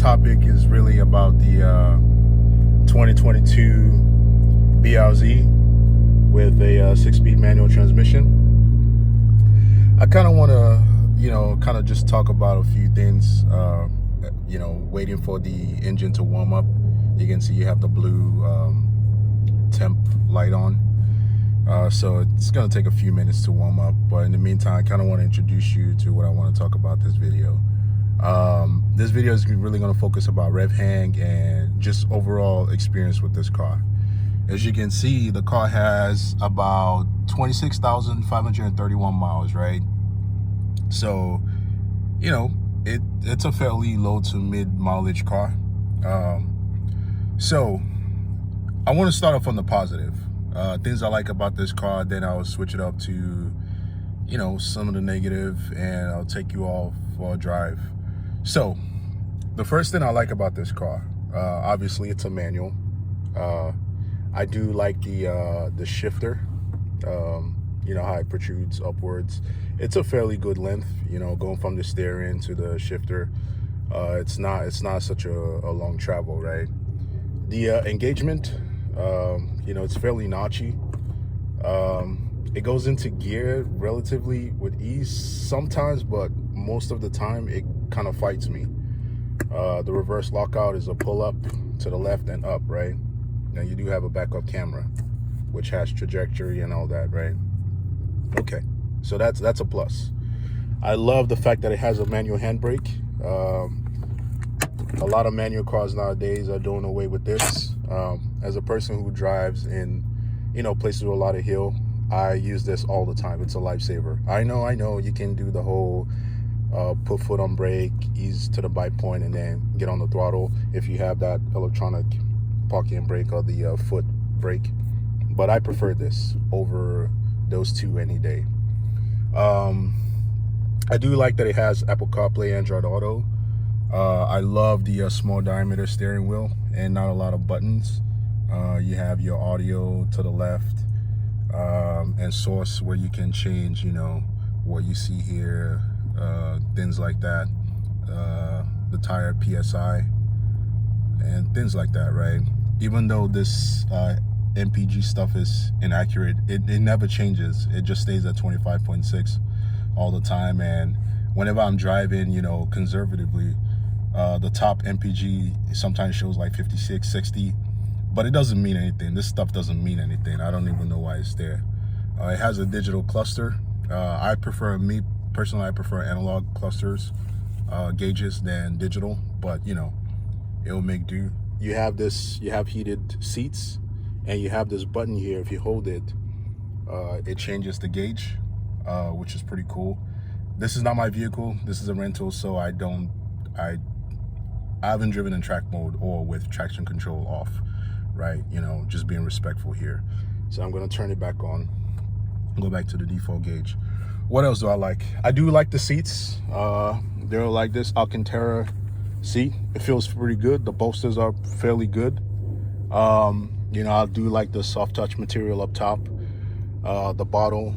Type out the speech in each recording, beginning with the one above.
topic is really about the 2022 BRZ with a 6-speed manual transmission. I kind of want to, kind of just talk about a few things, waiting for the engine to warm up. You can see you have the blue temp light on. So it's going to take a few minutes to warm up. But in the meantime, I kind of want to introduce you to what I want to talk about this video. This video is really going to focus about rev hang and just overall experience with this car. As you can see, the car has about 26,531 miles, right? So, it's a fairly low to mid mileage car. So I want to start off on the positive. Things I like about this car, then I'll switch it up to, some of the negative, and I'll take you all for a drive. So the first thing I like about this car, obviously it's a manual. I do like the shifter, how it protrudes upwards. It's a fairly good length, going from the steering to the shifter. It's not such a long travel, right? The engagement, it's fairly notchy. It goes into gear relatively with ease sometimes, but most of the time it kind of fights me. The reverse lockout is a pull up to the left and up, right? Now you do have a backup camera, which has trajectory and all that, right? Okay, so that's a plus. I love the fact that it has a manual handbrake. A lot of manual cars nowadays are doing away with this. As a person who drives in, places with a lot of hill, I use this all the time. It's a lifesaver. I know you can do the whole put foot on brake, ease to the bite point, and then get on the throttle if you have that electronic parking brake or the foot brake. But I prefer this over those two any day. I do like that it has Apple CarPlay, Android Auto. I love the small diameter steering wheel and not a lot of buttons. You have your audio to the left, and source where you can change, what you see here, things like that, the tire PSI and things like that, right? Even though this MPG stuff is inaccurate, it never changes. It just stays at 25.6 all the time. And whenever I'm driving, conservatively, the top MPG sometimes shows like 56, 60, but it doesn't mean anything. This stuff doesn't mean anything. I don't even know why it's there. It has a digital cluster. I prefer analog clusters, gauges than digital, but it'll make do. You have heated seats, and you have this button here. If you hold it, it changes the gauge, which is pretty cool. This is not my vehicle. This is a rental, so I haven't driven in track mode or with traction control off, right? Just being respectful here. So I'm gonna turn it back on, go back to the default gauge. What else do I like? I do like the seats. They're like this Alcantara seat. It feels pretty good. The bolsters are fairly good. I do like the soft touch material up top. The bottle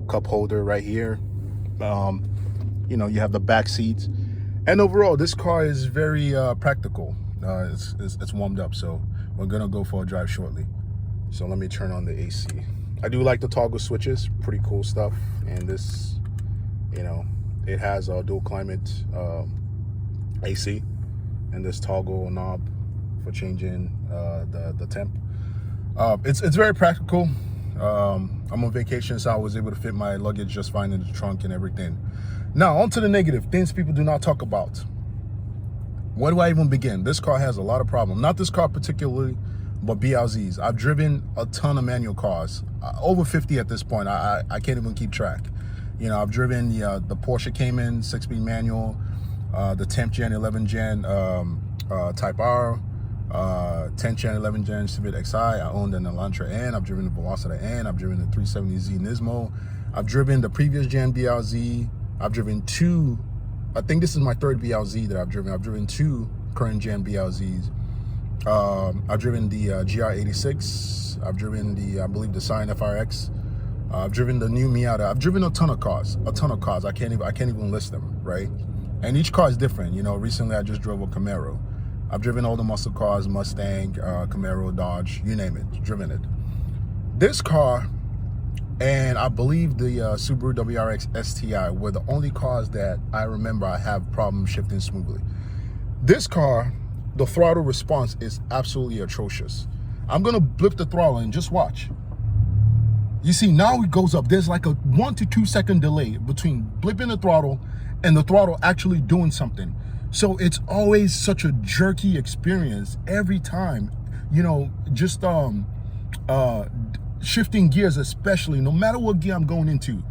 cup holder right here. You have the back seats. And overall, this car is very practical. It's warmed up, so we're gonna go for a drive shortly. So let me turn on the AC. I do like the toggle switches, pretty cool stuff. And this, it has a dual climate AC, and this toggle knob for changing the temp. It's very practical. I'm on vacation, so I was able to fit my luggage just fine in the trunk and everything. Now, on to the negative, things people do not talk about. Where do I even begin? This car has a lot of problems. Not this car particularly, but BRZs. I've driven a ton of manual cars, over 50 at this point. I can't even keep track. I've driven the Porsche Cayman 6-speed manual, the 10th gen, 11th gen Type R, 10th gen, 11th gen Civic XI. I owned an Elantra N. I've driven the Velocita N. I've driven the 370Z Nismo. I've driven the previous gen BRZ. I've driven two, I think this is my third BRZ that I've driven. I've driven two current gen BRZs. I've driven the GR86. I've driven the, I believe, the Scion FRX. I've driven the new Miata. I've driven a ton of cars. I can't even list them, right? And each car is different. Recently I just drove a Camaro. I've driven all the muscle cars, Mustang, Camaro, Dodge, you name it, driven it. This car, and I believe the Subaru WRX STI were the only cars that I remember I have problems shifting smoothly. This car, the throttle response is absolutely atrocious. I'm gonna blip the throttle and just watch. You see, now it goes up. There's like a 1 to 2 second delay between blipping the throttle and the throttle actually doing something. So it's always such a jerky experience every time, you know, just shifting gears, especially, no matter what gear I'm going into.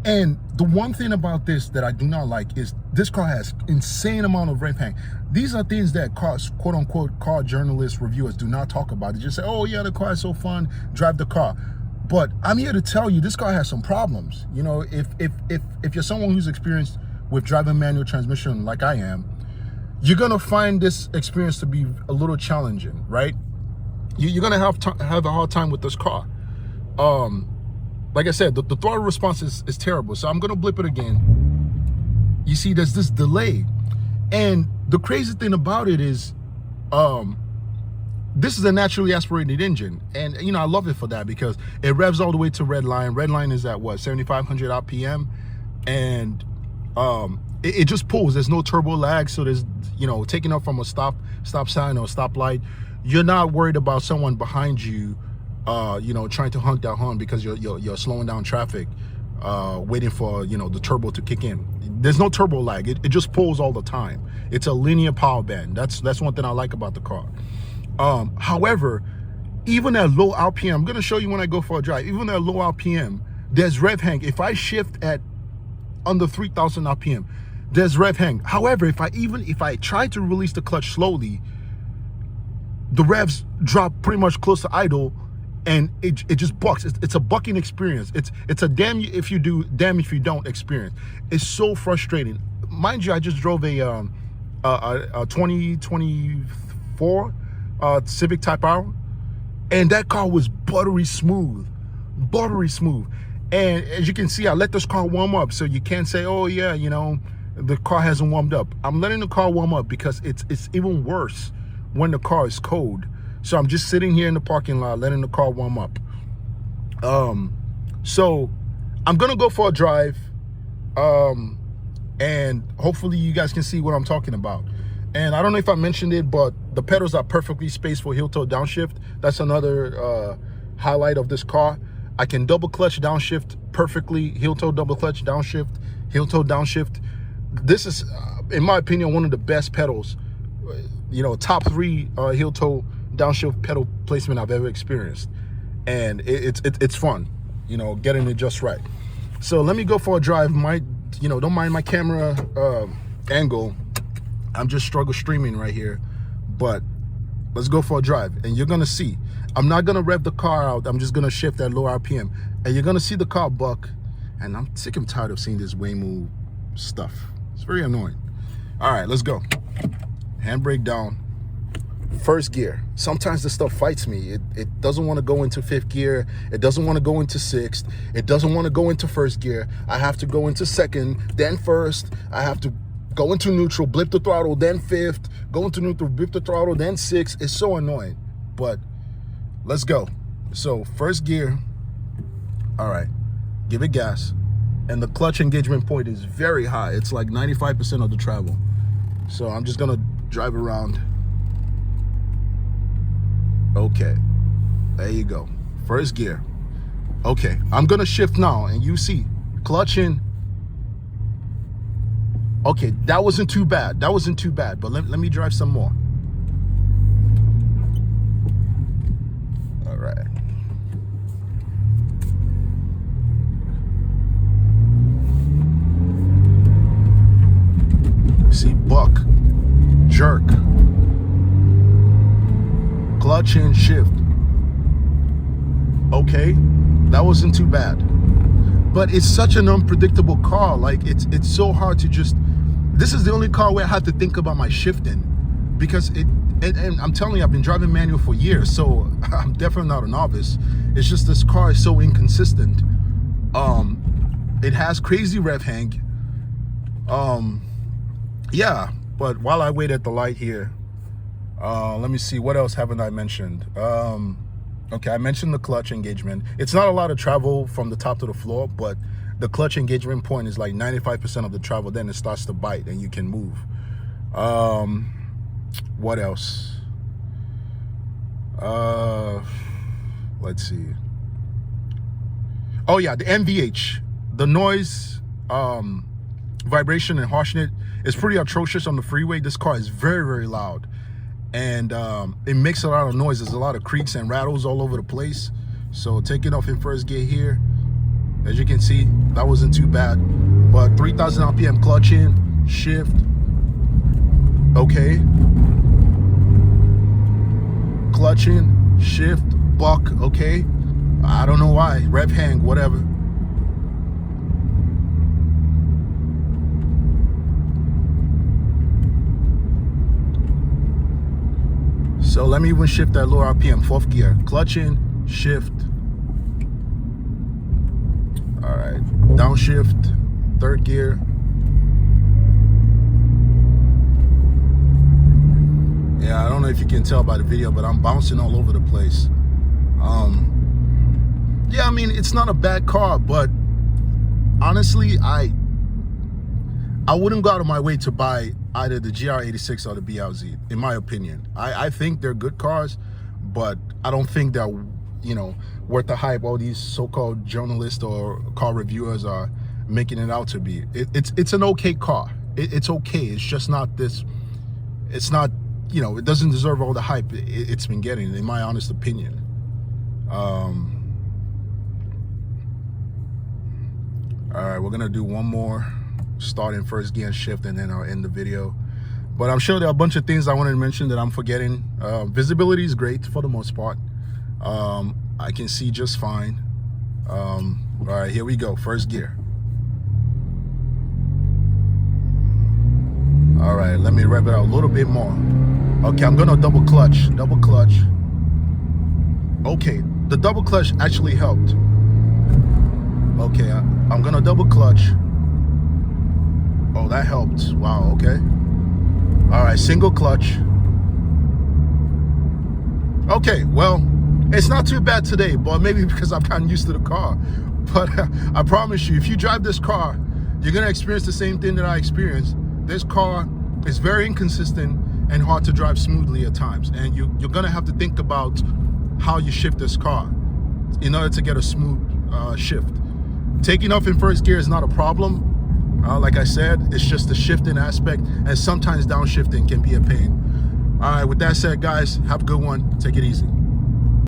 And the one thing about this that I do not like is this car has insane amount of rev hang. These are things that cars, quote unquote, car journalists, reviewers do not talk about. They just say, oh yeah, the car is so fun, drive the car. But I'm here to tell you, this car has some problems. You know, if you're someone who's experienced with driving manual transmission like I am, you're gonna find this experience to be a little challenging, right? You're gonna have a hard time with this car. Like I said, the throttle response is terrible. So I'm gonna blip it again. You see, there's this delay. And the crazy thing about it is, this is a naturally aspirated engine. And, you know, I love it for that because it revs all the way to red line. Red line is at what, 7,500 RPM? And it just pulls. There's no turbo lag. So there's, you know, taking off from a stop sign or a stoplight, you're not worried about someone behind you, you know, trying to honk that horn because you're slowing down traffic, waiting for, you know, the turbo to kick in. There's no turbo lag. It just pulls all the time. It's a linear power band. That's one thing I like about the car. However, even at low RPM, I'm gonna show you when I go for a drive, even at low RPM, there's rev hang. If I shift at under 3,000 RPM, there's rev hang. However, if I try to release the clutch slowly, the revs drop pretty much close to idle, and it just bucks. It's a bucking experience. It's a damn if you do, damn if you don't experience. It's so frustrating. Mind you, I just drove a 2024 Civic Type R, and that car was buttery smooth. And as you can see, I let this car warm up, so you can't say, oh yeah, you know, the car hasn't warmed up. I'm letting the car warm up because it's even worse when the car is cold. So I'm just sitting here in the parking lot letting the car warm up. So I'm gonna go for a drive, and hopefully you guys can see what I'm talking about. And I don't know if I mentioned it, but the pedals are perfectly spaced for heel-toe downshift. That's another highlight of this car. I can double clutch downshift perfectly, heel-toe double clutch downshift, heel-toe downshift. This is, in my opinion, one of the best pedals, you know, top 3 heel-toe downshift pedal placement I've ever experienced. And it's fun, you know, getting it just right. So let me go for a drive. You know, don't mind my camera angle. I'm just struggle streaming right here, but let's go for a drive. And you're gonna see, I'm not gonna rev the car out. I'm just gonna shift at low RPM, and you're gonna see the car buck. And I'm sick and tired of seeing this Waymo stuff. It's very annoying. All right, let's go. Handbrake down. First gear. Sometimes this stuff fights me. It doesn't want to go into 5th gear. It doesn't want to go into 6th. It doesn't want to go into 1st gear. I have to go into 2nd, then 1st. I have to go into neutral, blip the throttle, then 5th, go into neutral, blip the throttle, then 6th. It's so annoying, but let's go. So 1st gear. All right, give it gas. And the clutch engagement point is very high. It's like 95% of the travel. So I'm just gonna drive around. Okay, there you go. 1st gear. Okay, I'm gonna shift now, and you see, clutch in. Okay, that wasn't too bad. But let me drive some more. All right. See, buck, jerk, clutch in, shift. Okay, that wasn't too bad. But it's such an unpredictable car. Like, it's so hard to just, this is the only car where I have to think about my shifting, because and I'm telling you, I've been driving manual for years, so I'm definitely not a novice. It's just this car is so inconsistent. It has crazy rev hang. Yeah, but while I wait at the light here, Let me see, what else haven't I mentioned? Okay, I mentioned the clutch engagement. It's not a lot of travel from the top to the floor, but the clutch engagement point is like 95% of the travel. Then it starts to bite and you can move. What else? Let's see. Oh yeah, the NVH, the noise, vibration and harshness is pretty atrocious on the freeway. This car is very, very loud, and it makes a lot of noise. There's a lot of creaks and rattles all over the place. So taking off in first gear here, as you can see, that wasn't too bad. But 3,000 RPM clutch in, shift, okay. Clutch in, shift, buck, okay. I don't know why, rev hang, whatever. So let me even shift that lower RPM, fourth gear. Clutch in, shift. All right, downshift, third gear. Yeah, I don't know if you can tell by the video, but I'm bouncing all over the place. Yeah, I mean, it's not a bad car, but honestly, I wouldn't go out of my way to buy either the GR86 or the BRZ, in my opinion. I think they're good cars, but I don't think they're, you know, worth the hype all these so-called journalists or car reviewers are making it out to be. It's an okay car. It's okay. It's just not this. It's not, you know, it doesn't deserve all the hype it's been getting, in my honest opinion. All right, we're gonna do one more, start in first gear and shift, and then I'll end the video. But I'm sure there are a bunch of things I wanted to mention that I'm forgetting. Visibility is great for the most part. I can see just fine. All right, here we go, first gear. All right, let me rev it out a little bit more. Okay, I'm gonna double clutch. Okay, the double clutch actually helped. Okay, I'm gonna double clutch. Oh, that helped. Wow, okay. All right, single clutch. Okay, well, it's not too bad today, but maybe because I've gotten used to the car. But I promise you, if you drive this car, you're gonna experience the same thing that I experienced. This car is very inconsistent and hard to drive smoothly at times. And you're gonna have to think about how you shift this car in order to get a smooth shift. Taking off in first gear is not a problem. Like I said, it's just the shifting aspect, and sometimes downshifting can be a pain. All right, with that said, guys, have a good one. Take it easy.